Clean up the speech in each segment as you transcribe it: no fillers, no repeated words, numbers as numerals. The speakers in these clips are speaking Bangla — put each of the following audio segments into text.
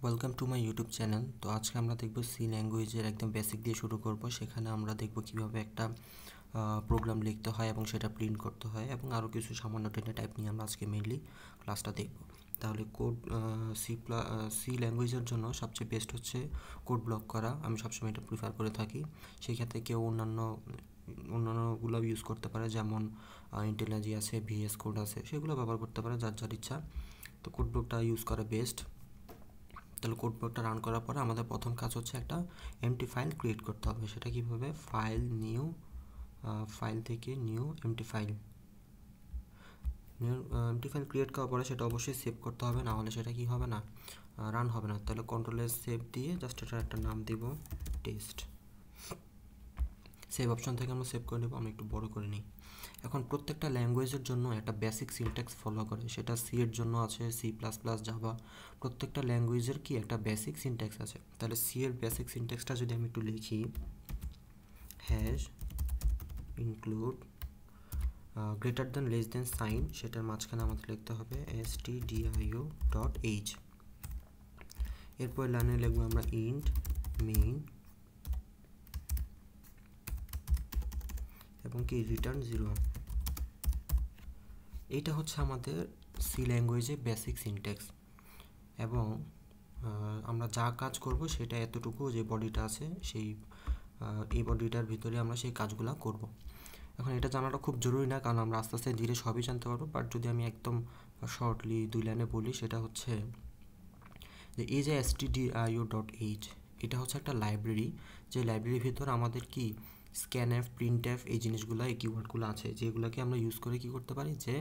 Welcome to my YouTube channel. তো আজকে আমরা দেখব সি ল্যাঙ্গুয়েজের একদম বেসিক দিয়ে শুরু করব। সেখানে আমরা দেখব কিভাবে একটা প্রোগ্রাম লিখতে হয় এবং সেটা প্রিন্ট করতে হয়, এবং আরও কিছু সামান্য ডেটা টাইপ নিয়ে আমরা আজকে মেইনলি ক্লাসটা দেখব। তাহলে সি ল্যাঙ্গুয়েজের জন্য সবচেয়ে বেস্ট হচ্ছে কোড ব্লক করা। আমি সবসময় এটা প্রিফার করে থাকি। সেই ক্ষেত্রে কেউ অন্যান্যগুলো ইউজ করতে পারে, যেমন ইন্টেলিজি আছে, ভিএস কোড আছে, সেগুলো ব্যবহার করতে পারে যার যার ইচ্ছা। তো কোড ব্লকটা ইউজ করা বেস্ট। তাহলে কোড ব্লকটা রান করার পরে আমাদের প্রথম কাজ হচ্ছে একটা এমটি ফাইল ক্রিয়েট করতে হবে। সেটা কীভাবে? ফাইল থেকে নিউ এমটি ফাইল ক্রিয়েট করার পরে সেটা অবশ্যই সেভ করতে হবে, না হলে সেটা কি হবে না, রান হবে না। তাহলে কন্ট্রোল-এস সেভ দিয়ে জাস্ট এটার একটা নাম দিব টেস্ট। সেভ অপশন থেকে আমরা সেভ করে নেব। আমরা একটু বড় করে নিই। এখন প্রত্যেকটা ল্যাঙ্গুয়েজের জন্য একটা বেসিক সিনট্যাক্স ফলো করে। সেটা সি এর জন্য আছে, C++, জাভা, প্রত্যেকটা ল্যাঙ্গুয়েজের কি একটা বেসিক সিনট্যাক্স আছে। তাহলে সি এর বেসিক সিনট্যাক্সটা যদি আমি একটু লিখি, hash include greater than less than sign, সেটার মাঝখানে আমাদের লিখতে হবে stdio.h। এরপর লাইনে লিখবো আমরা ইন্ট মেইন এবং কি রিটার্ন 0। এটা হচ্ছে আমাদের সি ল্যাঙ্গুয়েজে বেসিক সিনট্যাক্স। এবং আমরা যা কাজ করব সেটা এতটুকু, যে বডিটা আছে এই বডিটার ভিতরে আমরা সেই কাজগুলো করব। এখন এটা জানাটা খুব জরুরি না, কারণ আমরা আস্তে আস্তে ধীরে সবই জানতে পারবো। বাট যদি আমি একদম শর্টলি 2 লাইনে বলি, সেটা হচ্ছে যে এই যে stdio.h, এটা হচ্ছে একটা লাইব্রেরি। যে লাইব্রেরির ভিতর আমাদের কি স্ক্যানএফ, প্রিন্টএফ, এই জিনিসগুলো, এই কিওয়ার্ডগুলো আছে, যেগুলোকে আমরা ইউজ করে কি করতে পারি, যে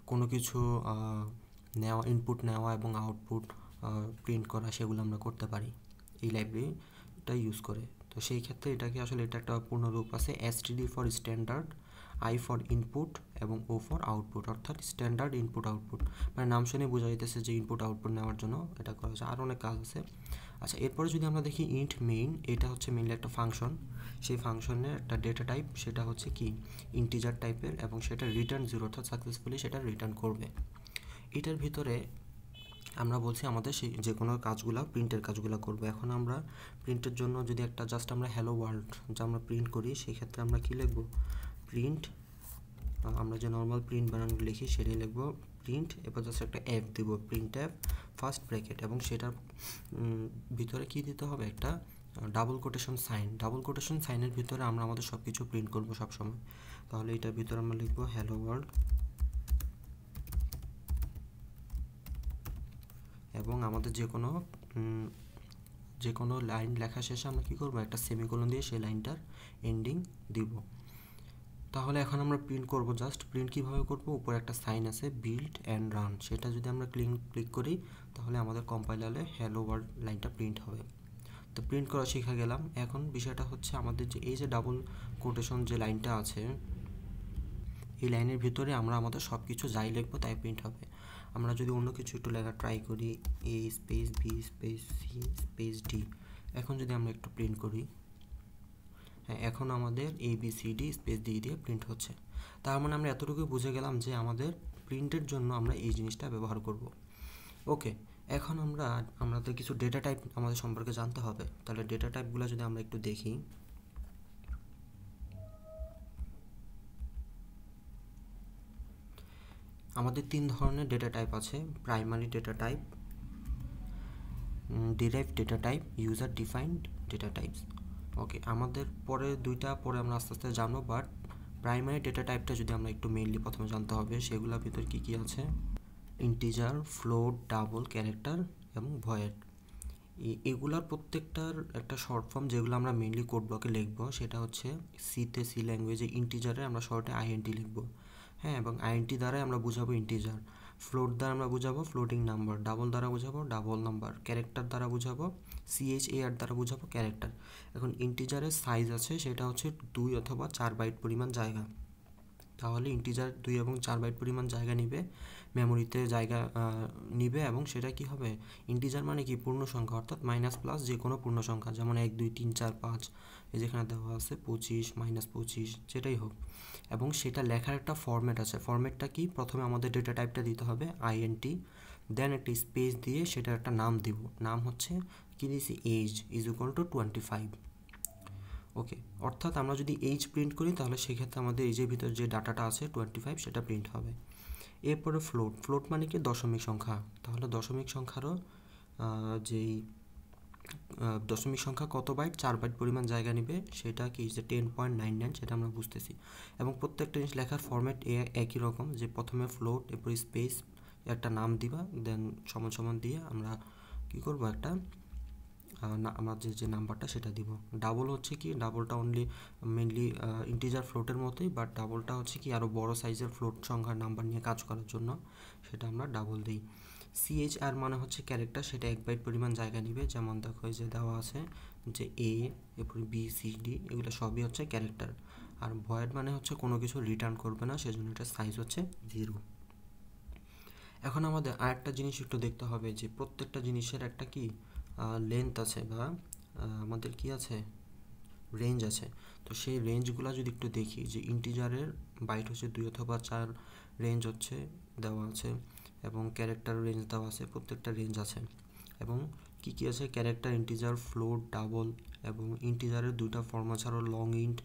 কোনো কিছু নেওয়া, ইনপুট নেওয়া এবং আউটপুট প্রিন্ট করা, সেগুলো আমরা করতে পারি এই লাইব্রেরিটা ইউজ করে। তো সেই ক্ষেত্রে এটাকে আসলে এটা একটা পূর্ণরূপ আছে, std for standard, I for input এবং O ফর আউটপুট, অর্থাৎ স্ট্যান্ডার্ড ইনপুট আউটপুট। মানে নাম শুনে বোঝা যাইতেছে যে ইনপুট আউটপুট নেওয়ার জন্য এটা করা হয়েছে। আর অনেক কাজ আছে। আচ্ছা, এরপরে যদি আমরা দেখি ইন্ট মেইন, এটা হচ্ছে মেইনলি একটা ফাংশন। সেই ফাংশনের একটা ডেটা টাইপ, সেটা হচ্ছে কি ইন্টিজার টাইপের, এবং সেটা রিটার্ন 0, অর্থাৎ সাকসেসফুলি সেটা রিটার্ন করবে। এটার ভিতরে আমরা বলছি আমাদের সেই যে কোনো কাজগুলো, প্রিন্টের কাজগুলো করবো। এখন আমরা প্রিন্টের জন্য যদি একটা জাস্ট আমরা হ্যালো ওয়ার্ল্ড যা আমরা প্রিন্ট করি, সেই ক্ষেত্রে আমরা কী লিখবো? প্রিন্ট, আমরা যে নর্মাল প্রিন্ট বানানো লিখি সেটাই লিখবো প্রিন্ট। এবার জাস্ট একটা অ্যাপ দিব, প্রিন্ট অ্যাপ ফার্স্ট ব্র্যাকেট, এবং সেটার ভিতরে কী দিতে হবে? একটা double quotation sign. Double quotation সাইনের ভিতরে আমরা আমাদের সব কিছু প্রিন্ট করবো সবসময়। তাহলে এটার ভিতরে আমরা লিখবো হ্যালো ওয়ার্ল্ড, এবং আমাদের যে কোনো লাইন লেখা শেষে আমরা কী করবো? একটা সেমিকোলন দিয়ে সেই লাইনটার এন্ডিং দিব। তাহলে এখন আমরা প্রিন্ট করব। জাস্ট প্রিন্ট কীভাবে করব? উপরে একটা সাইন আছে বিল্ড অ্যান্ড রান, সেটা যদি আমরা ক্লিক করি, তাহলে আমাদের কম্পাইলারে হ্যালো ওয়ার্ল্ড লাইনটা প্রিন্ট হবে। তো প্রিন্ট করা শিখে গেলাম। এখন বিষয়টা হচ্ছে আমাদের যে এই যে ডাবল কোটেশন যে লাইনটা আছে, এই লাইনের ভিতরে আমরা আমাদের সব কিছু যাই লিখবো তাই প্রিন্ট হবে। আমরা যদি অন্য কিছু একটু লেখা ট্রাই করি, A space B space C space D, এখন যদি আমরা একটু প্রিন্ট করি, হ্যাঁ, এখন আমাদের ABCD স্পেস D দিয়ে প্রিন্ট হচ্ছে। তার মানে আমরা এতটুকুই বুঝে গেলাম যে আমাদের প্রিন্টের জন্য আমরা এই জিনিসটা ব্যবহার করব। ওকে, এখন আমাদের কিছু ডেটা টাইপ আমাদের সম্পর্কে জানতে হবে। তাহলে ডেটা টাইপগুলো যদি আমরা একটু দেখি, আমাদের 3 ধরনের ডেটা টাইপ আছে। Primary data type, derived data type, user defined data types. Okay, আমাদের দুইটা পরে আমরা আস্তে আস্তে জানবো। বাট প্রাইমারি ডেটা টাইপটা যদি আমরা একটু মেইনলি প্রথমে জানতে হবে, সেগুলোর ভিতর কী কী আছে? ইন্টিজার, ফ্লোট, ডাবল, ক্যারেক্টার এবং ভয়েড। এগুলার প্রত্যেকটার একটা শর্ট ফর্ম, যেগুলো আমরা মেইনলি কোড ব্লকে লিখবো, সেটা হচ্ছে সি ল্যাঙ্গুয়েজে ইন্টিজারে আমরা শর্টে INT লিখবো। হ্যাঁ, এবং INT দ্বারাই আমরা বুঝাবো ইন্টিজার। ফ্লোট দ্বারা আমরা বুঝাবো ফ্লোটিং নাম্বার, ডাবল দ্বারা বুঝাবো ডাবল নাম্বার, ক্যারেক্টার দ্বারা বুঝাবো CHAR দ্বারা বুঝাবো ক্যারেক্টার। এখন ইন্টিজারের সাইজ আছে, সেটা হচ্ছে 2 অথবা 4 বাইট পরিমাণ জায়গা। তাহলে ইন্টিজার 2 এবং 4 বাইট পরিমাণ জায়গা নিবে, মেমোরিতে জায়গা নিবে, এবং সেটা কি হবে? ইন্টিজার মানে কি? পূর্ণ সংখ্যা, অর্থাৎ মাইনাস প্লাস যে কোনো পূর্ণ সংখ্যা, যেমন 1 2 3 4 5, এই যেখানে দেওয়া আছে 25 -25, যেটাই হোক। এবং সেটা লেখার একটা ফরম্যাট আছে। ফরম্যাটটা কি? প্রথমে আমাদের ডেটা টাইপটা দিতে হবে INT, দেন একটা স্পেস দিয়ে সেটার একটা নাম দিব, নাম হচ্ছে কি দিয়েছি, এজ ইজ ইকুয়াল টু 25। ওকে, অর্থাৎ আমরা যদি এইজ প্রিন্ট করি তাহলে সেক্ষেত্রে আমাদের এইজের ভিতর যে ডাটাটা আছে 25 সেটা প্রিন্ট হবে। এরপরে ফ্লোট, ফ্লোট মানে কি দশমিক সংখ্যা, তাহলে দশমিক সংখ্যারও যেই দশমিক সংখ্যা কত বাইট, 4 বাইট পরিমাণ জায়গা নেবে, সেটা কি যে 10.99 সেটা আমরা বুঝতেছি। এবং প্রত্যেকটা জিনিস লেখার ফরম্যাট একই রকম, যে প্রথমে ফ্লোট, এরপর স্পেস, একটা নাম দিবা, দেন সমান সমান দিয়ে আমরা কি করব, একটা না আমার যে নাম্বারটা সেটা দিব। ডাবল হচ্ছে কি, ডাবলটা অনলি মেনলি ইন্টিজার ফ্লোটের মতোই, বাট ডাবলটা হচ্ছে কি আরও বড় সাইজের ফ্লোট সংখ্যার নাম্বার নিয়ে কাজ করার জন্য সেটা আমরা ডাবল দিই। CHR মানে হচ্ছে ক্যারেক্টার, সেটা 1 বাইট পরিমাণ জায়গা নিবে, যেমন দেখো এই যে দেওয়া আছে যে A, এরপর BCD, এগুলো সবই হচ্ছে ক্যারেক্টার। আর ভয়েড মানে হচ্ছে কোনো কিছু রিটার্ন করবে না, সেজন্য এটা সাইজ হচ্ছে 0। এখন আমাদের আরেকটা জিনিস একটু দেখতে হবে যে প্রত্যেকটা জিনিসের একটা কি লেন্থ আছে, বা আমাদের কি আছে, রেঞ্জ আছে। তো সেই রেঞ্জগুলো যদি একটু দেখি, যে ইন্টিজারের বাইট হচ্ছে 2 অথবা 4 রেঞ্জ হচ্ছে দেওয়া আছে, এবং ক্যারেক্টার রেঞ্জ দেওয়া আছে, প্রত্যেকটা রেঞ্জ আছে। এবং কি কি আছে, ক্যারেক্টার, ইন্টিজার, ফ্লোট, ডাবল, এবং ইন্টিজারের 2টা ফর্ম আছে, আরও লং ইন্ট,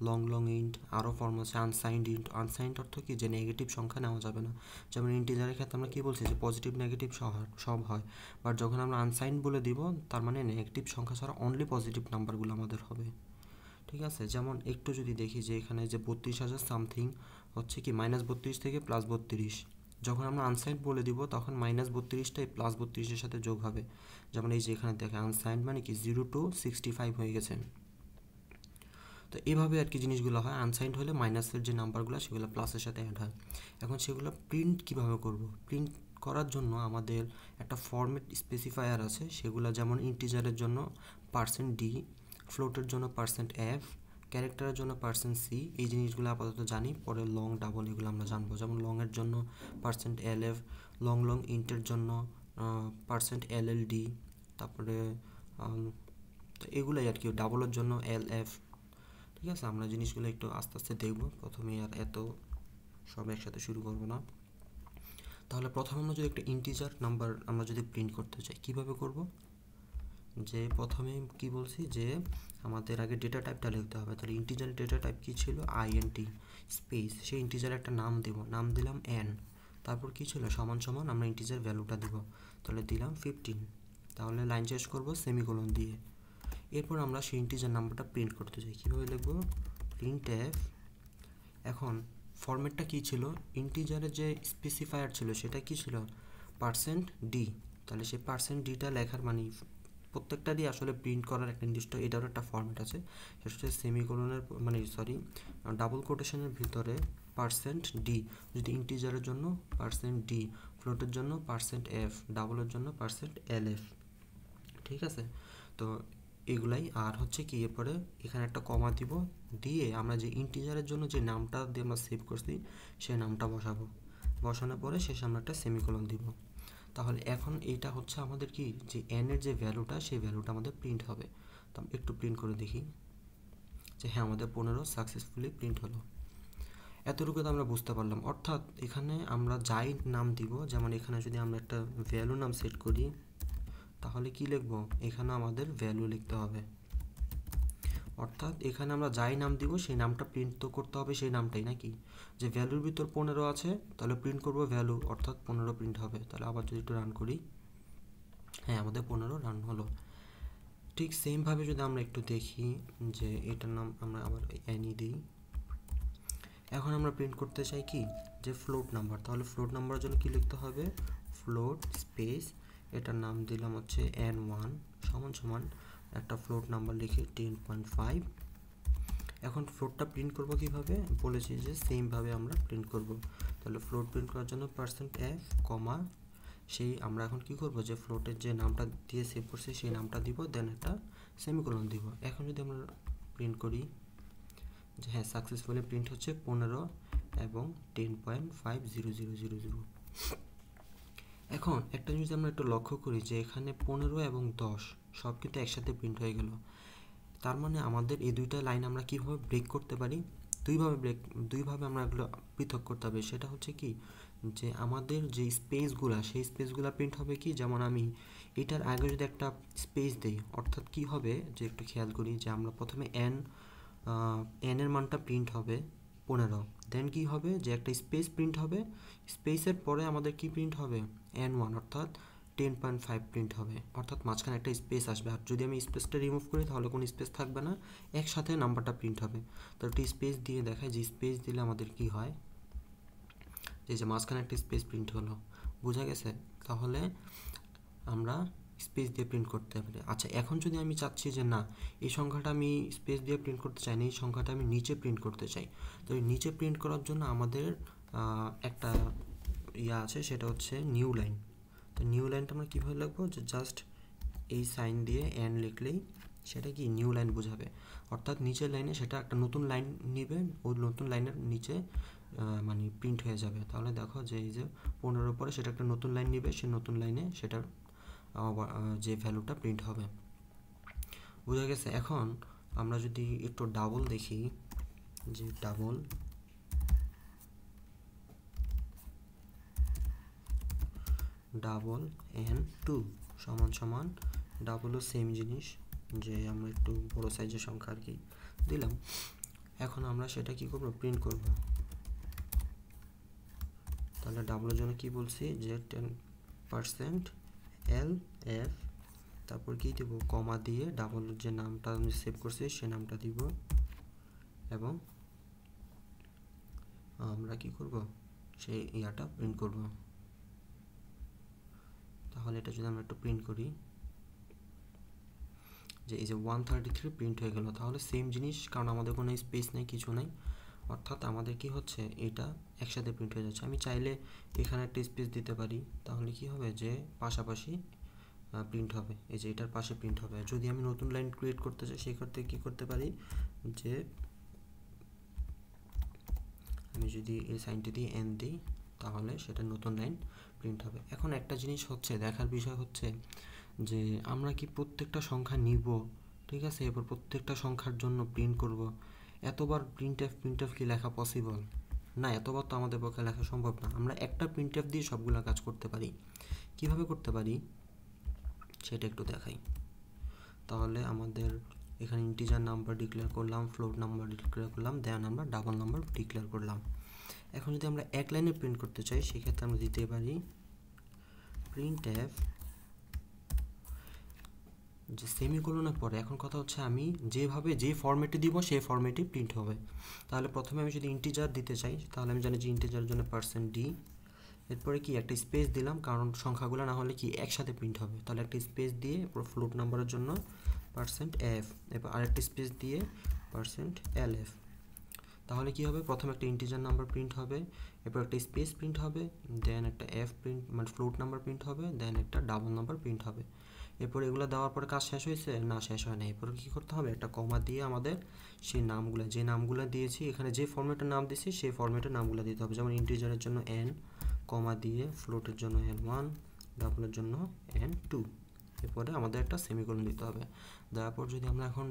লং ইন্ট, আরও ফর্ম আছে আনসাইন্ড ইন্ট। আনসাইন্ড অর্থ কি, যে নেগেটিভ সংখ্যা নেওয়া যাবে না। যেমন ইন্টিজারের ক্ষেত্রে আমরা কী বলছি, যে পজিটিভ নেগেটিভ সব হয়, বাট যখন আমরা আনসাইন্ড বলে দিব তার মানে নেগেটিভ সংখ্যা ছাড়া অনলি পজিটিভ নাম্বারগুলো আমাদের হবে। ঠিক আছে, যেমন একটু যদি দেখি যে এখানে যে 32,000 সামথিং হচ্ছে কি -32 থেকে +32, যখন আমরা আনসাইন্ড বলে দিব তখন -32টাই +32-এর সাথে যোগ হবে। যেমন এই যে এখানে দেখে আনসাইন্ড মানে কি 0 to 65 হয়ে গেছে। তো এইভাবে আর কি জিনিসগুলো হয়, আনসাইন্ড হলে মাইনাসের যে নাম্বারগুলো সেগুলো প্লাসের সাথে অ্যাড হয়। এখন সেগুলো প্রিন্ট কিভাবে করব, প্রিন্ট করার জন্য আমাদের একটা ফরম্যাট স্পেসিফায়ার আছে, সেগুলো যেমন ইন্টিজারের জন্য %d, ফ্লোটের জন্য %f, ক্যারেক্টারের জন্য %c। এই জিনিসগুলো আপাতত জানি, পরে লং, ডাবল এগুলো আমরা জানবো। যেমন লংয়ের জন্য %lf, লং ইন্টের জন্য %lld, তারপরে তো এগুলোই আর কি, ডাবলের জন্য lf। ঠিক আছে, আমরা জিনিসগুলো একটু আস্তে আস্তে দেখব, প্রথমে আর এত সব একসাথে শুরু করব না। তাহলে প্রথমে আমরা যদি একটা ইন্টিজার নাম্বার আমরা যদি প্রিন্ট করতে চাই, কিভাবে করব, যে প্রথমে কি বলছি, যে আমাদের আগে ডেটা টাইপটা লিখতে হবে। তাহলে ইন্টিজারের ডেটা টাইপ কী ছিল, int স্পেস, সেই ইন্টিজারে একটা নাম দেব, নাম দিলাম n, তারপর কী ছিল, সমান সমান আমরা ইন্টিজার ভ্যালুটা দেব, তাহলে দিলাম 15। তাহলে লাইন শেষ করব সেমিকোলন দিয়ে। এরপর আমরা সেই ইন্টিজার নাম্বারটা প্রিন্ট করতে চাই, কীভাবে লিখব, printf। এখন ফরম্যাটটা কী ছিল, ইন্টিজারের যে স্পেসিফায়ার ছিল সেটা কী ছিল, %d। তাহলে সেই %dটা লেখার মানে প্রত্যেকটারই আসলে প্রিন্ট করার একটা নির্দিষ্ট এটারও একটা ফরম্যাট আছে, সেটা হচ্ছে সেমিকোলনের মানে ডাবল কোটেশনের ভিতরে %d, যদি ইন্টিজারের জন্য %d, ফ্লোটের জন্য %f, ডাবলের জন্য %lf। ঠিক আছে, তো এগুলাই। আর হচ্ছে কি, এরপরে এখানে একটা কমা দিব, দিয়ে আমরা যে ইন্টিজারের জন্য যে নামটা দিয়ে আমরা সেভ করছি সেই নামটা বসাবো, বসানোর পরে শেষে আমরা একটা সেমিকোলন দিব। তাহলে এখন এইটা হচ্ছে আমাদের কি, যে n এর যে ভ্যালুটা সেই ভ্যালুটা আমাদের প্রিন্ট হবে। তো একটু প্রিন্ট করে দেখি যে হ্যাঁ আমাদের 15 সাকসেসফুলি প্রিন্ট হলো। এতটুকু তো আমরা বুঝতে পারলাম। অর্থাৎ এখানে আমরা যাই নাম দিব, যেমন এখানে যদি আমরা একটা ভ্যালু নাম সেট করি তাহলে কি লিখব, এখানে আমাদের ভ্যালু লিখতে হবে। অর্থাৎ এখানে আমরা যাই নাম দিব সেই নামটা প্রিন্ট তো করতে হবে সেই নামটাই, নাকি, যে ভ্যালুর ভিতর 15 আছে তাহলে প্রিন্ট করব ভ্যালু, অর্থাৎ 15 প্রিন্ট হবে। তাহলে আবার যদি একটু রান করি, হ্যাঁ আমাদের 15 রান হলো। ঠিক সেমভাবে যদি আমরা একটু দেখি যে এটার নাম আমরা আবার অ্যানি দিই। এখন আমরা প্রিন্ট করতে চাই কি, যে ফ্লোট নাম্বার। তাহলে ফ্লোট নাম্বারের জন্য কি লিখতে হবে, ফ্লোট স্পেস, এটার নাম দিলাম হচ্ছে n1 সমান সমান একটা ফ্লোট নাম্বার লিখে 10.5। এখন ফ্লোটটা প্রিন্ট করব কিভাবে, বলেছি যে সেমভাবে আমরা প্রিন্ট করব। তাহলে ফ্লোট প্রিন্ট করার জন্য %f, কমা, সেই আমরা এখন কি করব, যে ফ্লোটের যে নামটা দিয়ে সেভ করছি সেই নামটা দিব, দেন একটা সেমিকোলন দিব। এখন যদি আমরা প্রিন্ট করি যে হ্যাঁ সাকসেসফুলি প্রিন্ট হচ্ছে 15 এবং 10.50000। এখন একটা জিনিস আমরা একটু লক্ষ্য করি যে এখানে 15 এবং 10 সব কিন্তু একসাথে প্রিন্ট হয়ে গেল। তার মানে আমাদের এই দুইটা লাইন আমরা কীভাবে ব্রেক করতে পারি, দুইভাবে আমরা এগুলো পৃথক করতে হবে। সেটা হচ্ছে কি, যে আমাদের যে স্পেসগুলা সেই স্পেসগুলা প্রিন্ট হবে কি, যেমন আমি এটার আগে যদি একটা স্পেস দিই, অর্থাৎ কি হবে যে একটু খেয়াল করি যে আমরা প্রথমে এন এর মানটা প্রিন্ট হবে 15, দেন কি হবে যে একটা স্পেস প্রিন্ট হবে, স্পেসের পরে আমাদের কি প্রিন্ট হবে N1 অর্থাৎ 10.5 প্রিন্ট হবে, অর্থাৎ মাঝখানে একটা স্পেস আসবে। আর যদি আমি স্পেসটা রিমুভ করি তাহলে কোনো স্পেস থাকবে না, একসাথে নাম্বারটা প্রিন্ট হবে। তো একটা স্পেস দিয়ে দেখায় যে স্পেস দিলে আমাদের কি হয়, যে মাঝখানে একটা স্পেস প্রিন্ট হলো, বোঝা গেছে? তাহলে আমরা স্পেস দিয়ে প্রিন্ট করতে পারি। আচ্ছা, এখন যদি আমি চাচ্ছি যে না, এই সংখ্যাটা আমি স্পেস দিয়ে প্রিন্ট করতে চাই না, এই সংখ্যাটা আমি নিচে প্রিন্ট করতে চাই, তো এই নিচে প্রিন্ট করার জন্য আমাদের একটা আছে, সেটা হচ্ছে নিউ লাইন। তো নিউ লাইনটা আমরা কীভাবে লিখবো, যে জাস্ট এই সাইন দিয়ে এন লিখলেই সেটা কি নিউ লাইন বোঝাবে, অর্থাৎ নিচের লাইনে সেটা একটা নতুন লাইন নিবে, ওই নতুন লাইনের নিচে মানে প্রিন্ট হয়ে যাবে। তাহলে দেখো যে এই যে 15 পরে সেটা একটা নতুন লাইন নিবে, সেই নতুন লাইনে সেটার যে ভ্যালুটা প্রিন্ট হবে, বোঝা গেছে? এখন আমরা যদি একটু ডাবল দেখি, যে ডাবল N2 সমান সমান ডাবলও সেম জিনিস, যে আমরা একটু বড় সাইজের সংখ্যা আর কি দিলাম। এখন আমরা সেটা কি করব, প্রিন্ট করব। তাহলে ডাবলের জন্য কি বলছি, যে 10% LF, তারপর কি দেব, কমা দিয়ে ডাবলের যে নামটা আমি সেভ করছি সে নামটা দিব, এবং আমরা কি করব, সেই ইয়াটা প্রিন্ট করব। তাহলে এটা যদি আমরা একটু প্রিন্ট করি, যে এই যে 133 প্রিন্ট হয়ে গেল। তাহলে সেম জিনিস, কারণ আমাদের কোনো স্পেস নেই, কিছু নেই, অর্থাৎ আমাদের কি হচ্ছে, এটা একসাথে প্রিন্ট হয়ে যাচ্ছে। আমি চাইলে এখানে একটা স্পেস দিতে পারি, তাহলে কি হবে, যে পাশাপাশি প্রিন্ট হবে, এই যে এটার পাশে প্রিন্ট হবে। যদি আমি নতুন লাইন ক্রিয়েট করতে চাই, সেই ক্ষেত্রে কী করতে পারি, যে আমি যদি এই সাইনটি দিয়ে এন দিই, তাহলে সেটা নতুন লাইন প্রিন্ট হবে। এখন একটা জিনিস হচ্ছে, দেখার বিষয় হচ্ছে যে আমরা কি প্রত্যেকটা সংখ্যা নিব, ঠিক আছে, এবার প্রত্যেকটা সংখ্যার জন্য প্রিন্ট করব। এতবার প্রিন্ট এফ কি লেখা পসিবল না, এতবার তো আমাদের পক্ষে লেখা সম্ভব না। আমরা একটা প্রিন্ট এফ দিয়ে সবগুলো কাজ করতে পারি। কিভাবে করতে পারি সেটা একটু দেখাই। তাহলে আমাদের এখানে ইন্টিজার নাম্বার ডিক্লেয়ার করলাম, ফ্লোট নাম্বার ডিক্লেয়ার করলাম, দেন আমরা ডাবল নাম্বার ডিক্লেয়ার করলাম। এখন যদি আমরা এক লাইনে প্রিন্ট করতে চাই, সেক্ষেত্রে আমরা দিতে পারি প্রিন্ট এফ, যে সেমিকোলনের পরে। এখন কথা হচ্ছে আমি যেভাবে যে ফরম্যাটে দিব সেই ফরম্যাটে প্রিন্ট হবে। তাহলে প্রথমে আমি যদি ইন্টিজার দিতে চাই, তাহলে আমি জানি যে ইন্টিজারের জন্য %d, এরপরে কি একটা স্পেস দিলাম, কারণ সংখ্যাগুলো না হলে কি একসাথে প্রিন্ট হবে। তাহলে একটা স্পেস দিয়ে ফ্লোট নাম্বারের জন্য %f, এরপর আরেকটা স্পেস দিয়ে %lf। তাহলে কি হবে, প্রথমে একটা ইন্টিজার নাম্বার প্রিন্ট হবে, এরপর একটা স্পেস প্রিন্ট হবে, দেন একটা এফ প্রিন্ট মানে ফ্লোট নাম্বার প্রিন্ট হবে, দেন একটা ডাবল নাম্বার প্রিন্ট হবে। এরপর এগুলো দেওয়ার পরে কাজ শেষ হয়েছে না, শেষ হয় না। এরপর কী করতে হবে, একটা কমা দিয়ে আমাদের সেই নামগুলো, যে নামগুলো দিয়েছি এখানে, যে ফরম্যাটের নাম দিয়েছি সেই ফরম্যাটের নামগুলো দিতে হবে। যেমন ইন্টিজারের জন্য n, কমা দিয়ে ফ্লোটের জন্য n1, ডাবলের জন্য n2, এরপরে আমাদের একটা সেমিকোলন দিতে হবে। দেওয়ার পর যদি আমরা এখন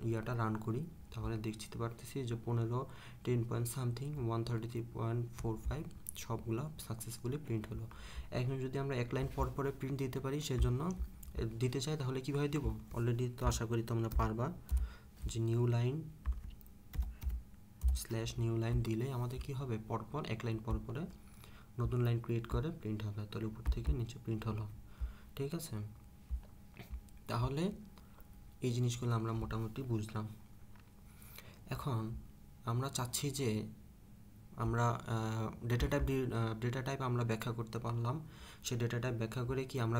ইয়াটা রান করি, তাহলে দেখতে পারতেছি যে 15, 10 পয়েন্ট সামথিং, 133.45 সবগুলা সাকসেসফুলি প্রিন্ট হলো। এখন যদি আমরা এক লাইন পর পরে প্রিন্ট দিতে পারি, সেজন্য দিতে চাই, তাহলে কীভাবে দিব, অলরেডি তো আশা করি তোমরা পারবা, যে নিউ লাইন /নিউ লাইন দিলে আমাদের কি হবে, পরপর এক লাইন পর পরে নতুন লাইন ক্রিয়েট করে প্রিন্ট হবে। তাহলে উপর থেকে নিচে প্রিন্ট হলো, ঠিক আছে। তাহলে এই জিনিসগুলো আমরা মোটামুটি বুঝলাম। এখন আমরা চাচ্ছি যে আমরা ডেটা টাইপ আমরা ব্যাখ্যা করতে পারলাম, সেই ডেটা টাইপ ব্যাখ্যা করে কি আমরা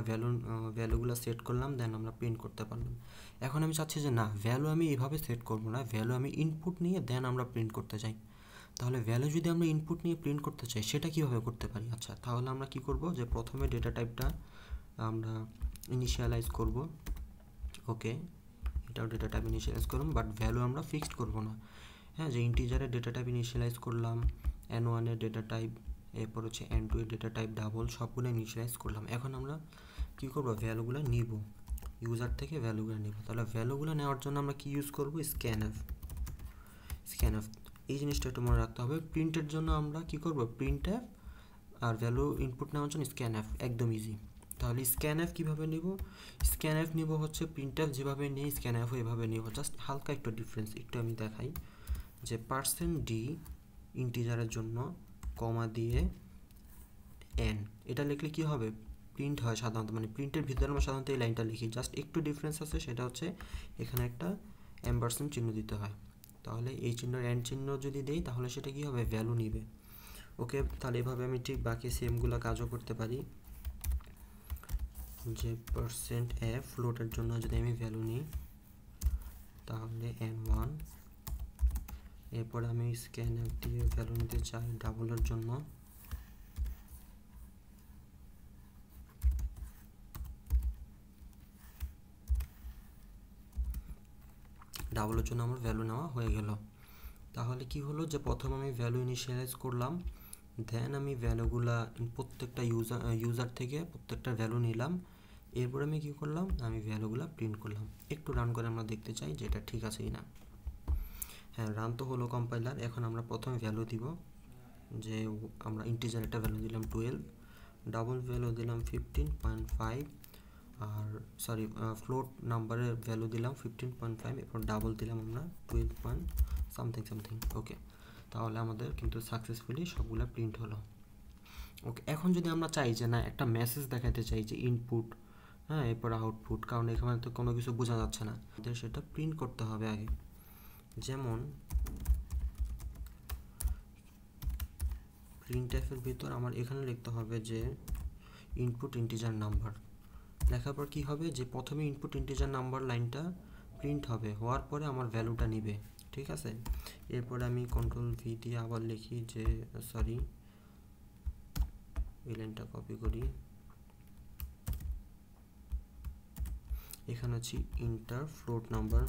ভ্যালুগুলো সেট করলাম, দেন আমরা প্রিন্ট করতে পারলাম। এখন আমি চাচ্ছি যে না, ভ্যালু আমি এভাবে সেট করবো না, ভ্যালু আমি ইনপুট নিয়ে দেন আমরা প্রিন্ট করতে চাই। তাহলে ভ্যালু যদি আমরা ইনপুট নিয়ে প্রিন্ট করতে চাই, সেটা কীভাবে করতে পারি? আচ্ছা, তাহলে আমরা কি করব, যে প্রথমে ডেটা টাইপটা আমরা ইনিশিয়ালাইজ করব, ওকে, এটাও ডেটা টাইপ ইনিশিয়ালাইজ করুন, বাট ভ্যালু আমরা ফিক্সড করব না। হ্যাঁ, যে ইন্টিজারের ডেটা টাইপ ইনিশিয়ালাইজ করলাম, n1 এর ডেটা টাইপ, এরপর হচ্ছে n2 এর ডেটা টাইপ ডাবল, সবগুলো ইনিশিয়ালাইজ করলাম। এখন আমরা কী করবো, ভ্যালুগুলো নিব, ইউজার থেকে ভ্যালুগুলো নিব। তাহলে ভ্যালুগুলো নেওয়ার জন্য আমরা কি ইউজ করব, স্ক্যানএফ। এই জিনিসটা একটু মনে রাখতে হবে। প্রিন্টের জন্য আমরা কি করব, প্রিন্টএফ আর ভ্যালু ইনপুট নেওয়ার জন্য স্ক্যানএফ, একদম ইজি। তাহলে স্ক্যানএফ কীভাবে নিব? স্ক্যানএফ নিব হচ্ছে প্রিন্টএফ যেভাবে নিই স্ক্যানএফও এভাবে নিব, জাস্ট হালকা একটু ডিফারেন্স একটু আমি দেখাই। যে %d ইন্টিজারের জন্য কমা দিয়ে n, এটা লিখলে কি হবে? প্রিন্ট হয় সাধারণত, মানে প্রিন্টের ভিতরে আমরা সাধারণত এই লাইনটা লিখি, জাস্ট একটু ডিফারেন্স আছে, সেটা হচ্ছে এখানে একটা এম্পারসেন্ট চিহ্ন দিতে হয়। তাহলে এই চিহ্ন এন্ড চিহ্ন যদি দেই তাহলে সেটা কি হবে? ভ্যালু নিবে। ওকে, তাহলে এভাবে আমি ঠিক বাকি সেমগুলো কাজও করতে পারি। যে %f ফ্লোটের জন্য যদি আমি ভ্যালু নিই তাহলে n1, এরপরে আমি স্ক্যানএফ দিয়ে ভ্যালু নিতে চাই ডাবলের জন্য, ডাবলের জন্য আমার ভ্যালু নেওয়া হয়ে গেল। তাহলে কি হলো যে প্রথম আমি ভ্যালু ইনিশিয়ালাইজ করলাম, দেন আমি ভ্যালুগুলা প্রত্যেকটা ইউজার থেকে প্রত্যেকটা ভ্যালু নিলাম, এরপর আমি কি করলাম? আমি ভ্যালুগুলা প্রিন্ট করলাম। একটু রান করে আমরা দেখতে চাই যে এটা ঠিক আছে কিনা। হ্যাঁ, রান তো হলো কম্পাইলার। এখন আমরা প্রথমে ভ্যালু দিব, যে আমরা ইন্টিজার একটা ভ্যালু দিলাম 12, ডাবল ভ্যালু দিলাম 15.5, আর সরি ফ্লোট নাম্বারের ভ্যালু দিলাম 15.5, এরপর ডাবল দিলাম আমরা 12 সামথিং। ওকে, তাহলে আমাদের কিন্তু সাকসেসফুলি সবগুলো প্রিন্ট হলো। ওকে, এখন যদি আমরা চাই যে না একটা মেসেজ দেখাতে চাই যে ইনপুট, হ্যাঁ, এরপর আউটপুট, কারণ এখানে তো কোনো কিছু বোঝা যাচ্ছে না, আমাদের সেটা প্রিন্ট করতে হবে আগে। যেমন প্রিন্টএফের ভিতর আমার এখানে লিখতে হবে যে ইনপুট ইন্টিজার নাম্বার। লেখার পর কী হবে? যে প্রথমে ইনপুট ইন্টিজার নাম্বার লাইনটা প্রিন্ট হবে, হওয়ার পরে আমার ভ্যালুটা নিবে, ঠিক আছে? এরপরে আমি কন্ট্রোল ভি দিয়ে আবার লিখি যে সরি, এই লাইনটা কপি করি, এখানে হচ্ছে ইন্টার ফ্লোট নাম্বার,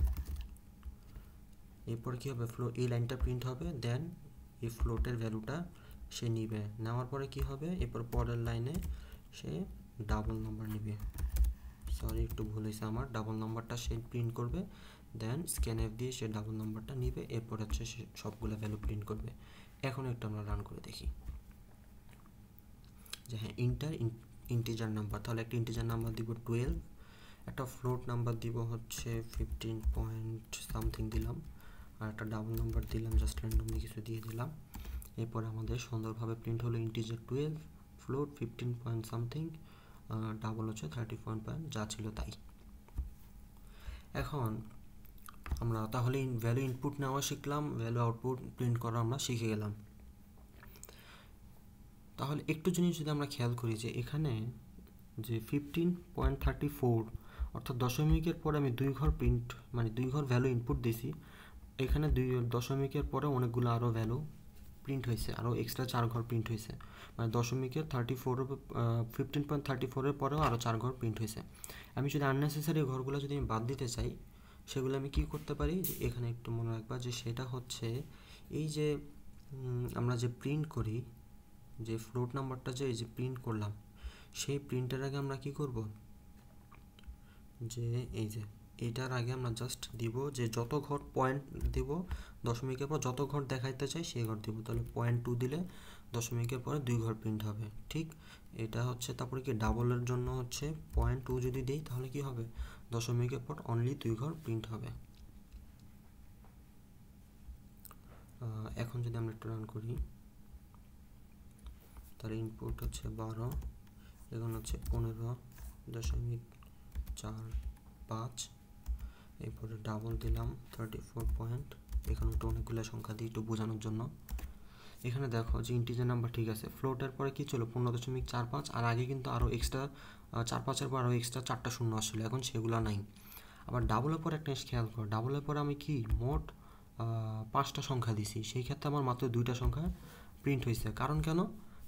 এরপর কী হবে? এই লাইনটা প্রিন্ট হবে, দেন এই ফ্লোটের ভ্যালুটা সে নিবে, নেওয়ার পরে কি হবে? এরপর পরের লাইনে সে ডাবল নাম্বার নিবে, সরি একটু ভুল হয়েছে আমার, ডাবল নাম্বারটা সে প্রিন্ট করবে, দেন স্ক্যানএফ দিয়ে সে ডাবল নাম্বারটা নিবে, এরপর হচ্ছে সে সবগুলো ভ্যালু প্রিন্ট করবে। এখন একটু আমরা রান করে দেখি যে হ্যাঁ ইন্টিজার নাম্বার, তাহলে একটা ইন্টিজার নাম্বার দিব 12, একটা ফ্লোট নাম্বার দিব হচ্ছে 15 পয়েন্ট সামথিং দিলাম, আর একটা ডাবল নাম্বার দিলাম, জাস্ট র্যান্ডমলি কিছু দিয়ে দিলাম। এরপর আমাদের সুন্দরভাবে প্রিন্ট হলো integer 12, float 15 point something, double হচ্ছে 34 পয়েন্ট, যা ছিল তাই। এখন আমরা তাহলে ভ্যালু ইনপুট নেওয়া শিখলাম, ভ্যালু আউটপুট প্রিন্ট করা আমরা শিখে গেলাম। তাহলে একটু জিনিস যদি আমরা খেয়াল করি যে এখানে যে 15.34 অর্থাৎ দশমিকের পরে আমি 2 ঘর প্রিন্ট, মানে 2 ঘর ভ্যালু ইনপুট দিয়েছি, এখানে 2 দশমিকের পরে অনেকগুলো আরও ভ্যালু প্রিন্ট হয়েছে, আরও এক্সট্রা 4 ঘর প্রিন্ট হয়েছে, মানে দশমিকের 15.34-এর পরেও আরও 4 ঘর প্রিন্ট হয়েছে। আমি যদি আননেসেসারি ঘরগুলো যদি আমি বাদ দিতে চাই, সেগুলো আমি কি করতে পারি? যে এখানে একটু মনে রাখবা যে সেটা হচ্ছে এই যে আমরা যে প্রিন্ট করি, যে ফ্লোট নাম্বারটা যে এই যে প্রিন্ট করলাম, সেই প্রিন্টের আগে আমরা কি করব? যে এই যে এইটার আগে আমরা জাস্ট দিব যে যত ঘর পয়েন্ট দিব দশমিকের পর যত ঘর দেখাইতে চাই সেই ঘর দিব, তাহলে 0.2 দিলে দশমিকের পরে 2 ঘর প্রিন্ট হবে, ঠিক? এটা হচ্ছে তারপরে কি ডাবলের জন্য হচ্ছে 0.2 যদি দিই তাহলে কি হবে? দশমিকের পর অনলি 2 ঘর প্রিন্ট হবে। এখন যদি আমরা একটু রান করি, তার ইনপুট হচ্ছে 12, এখন হচ্ছে 15.45, এরপরে ডাবল দিলাম 34 পয়েন্ট, এখানে একটু অনেকগুলো সংখ্যা দিই একটু বোঝানোর জন্য। এখানে দেখো যে ইন্টিজার নাম্বার ঠিক আছে, ফ্লোটের পরে কি ছিল? 15.45, আর আগে কিন্তু আরও এক্সট্রা 4-5-এর পর আরও এক্সট্রা 4টা শূন্য আসছিল, এখন সেগুলো নাই। আবার ডাবলের পর একটা খেয়াল করো, ডাবলের পরে আমি কি মোট 5টা সংখ্যা দিছি, সেই ক্ষেত্রে আমার মাত্র 2টা সংখ্যা প্রিন্ট হয়েছে। কারণ কেন?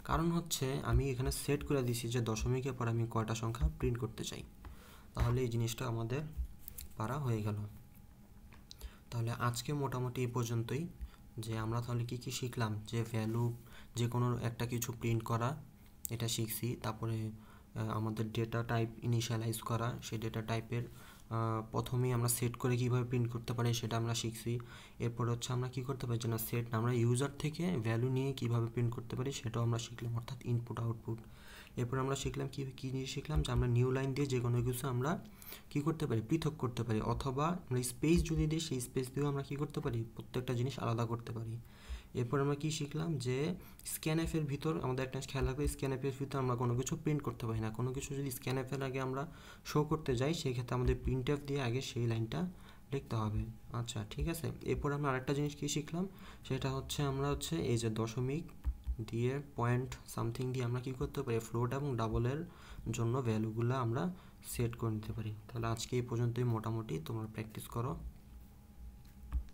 কারণ হচ্ছে আমি এখানে সেট করে দিছি যে দশমিকের পর আমি কয়টা সংখ্যা প্রিন্ট করতে চাই। তাহলে এই জিনিসটা আমাদের পারা হয়ে গেল। তাহলে আজকে মোটামুটি এই পর্যন্তই, যে আমরা তাহলে কি কি শিখলাম? যে ভ্যালু, যে কোনো একটা কিছু প্রিন্ট করা, এটা শিখছি। তারপরে আমাদের ডেটা টাইপ ইনিশিয়ালাইজ করা, সেই ডেটা টাইপের প্রথমেই আমরা সেট করে কীভাবে প্রিন্ট করতে পারি সেটা আমরা শিখছি। এরপরে হচ্ছে আমরা কী করতে পারি যে না সেট আমরা ইউজার থেকে ভ্যালু নিয়ে কীভাবে প্রিন্ট করতে পারি সেটাও আমরা শিখলাম, অর্থাৎ ইনপুট আউটপুট। এরপর আমরা শিখলাম কী জিনিস শিখলাম যে আমরা নিউ লাইন দিয়ে যে কোনো কিছু আমরা কী করতে পারি, পৃথক করতে পারি, অথবা আমরা স্পেস যদি দিই সেই স্পেস দিয়েও আমরা কী করতে পারি, প্রত্যেকটা জিনিস আলাদা করতে পারি। এরপর আমরা কী শিখলাম যে স্ক্যানএফের ভিতর আমাদের একটা খেয়াল রাখবে, স্ক্যানএফের ভিতর আমরা কোনো কিছু প্রিন্ট করতে পারি না। কোনো কিছু যদি স্ক্যানএফের আগে আমরা শো করতে যাই সেক্ষেত্রে আমাদের প্রিন্টএফ দিয়ে আগে সেই লাইনটা লিখতে হবে। আচ্ছা ঠিক আছে। এরপর আমরা আরেকটা জিনিস কী শিখলাম, সেটা হচ্ছে আমরা হচ্ছে এই যে দশমিক দিয়ে পয়েন্ট সামথিং দিয়ে আমরা কী করতে পারি, ফ্লোট এবং ডাবলের জন্য ভ্যালুগুলো আমরা সেট করে নিতে পারি। তাহলে আজকে এই পর্যন্তই মোটামুটি, তোমরা প্র্যাকটিস করো।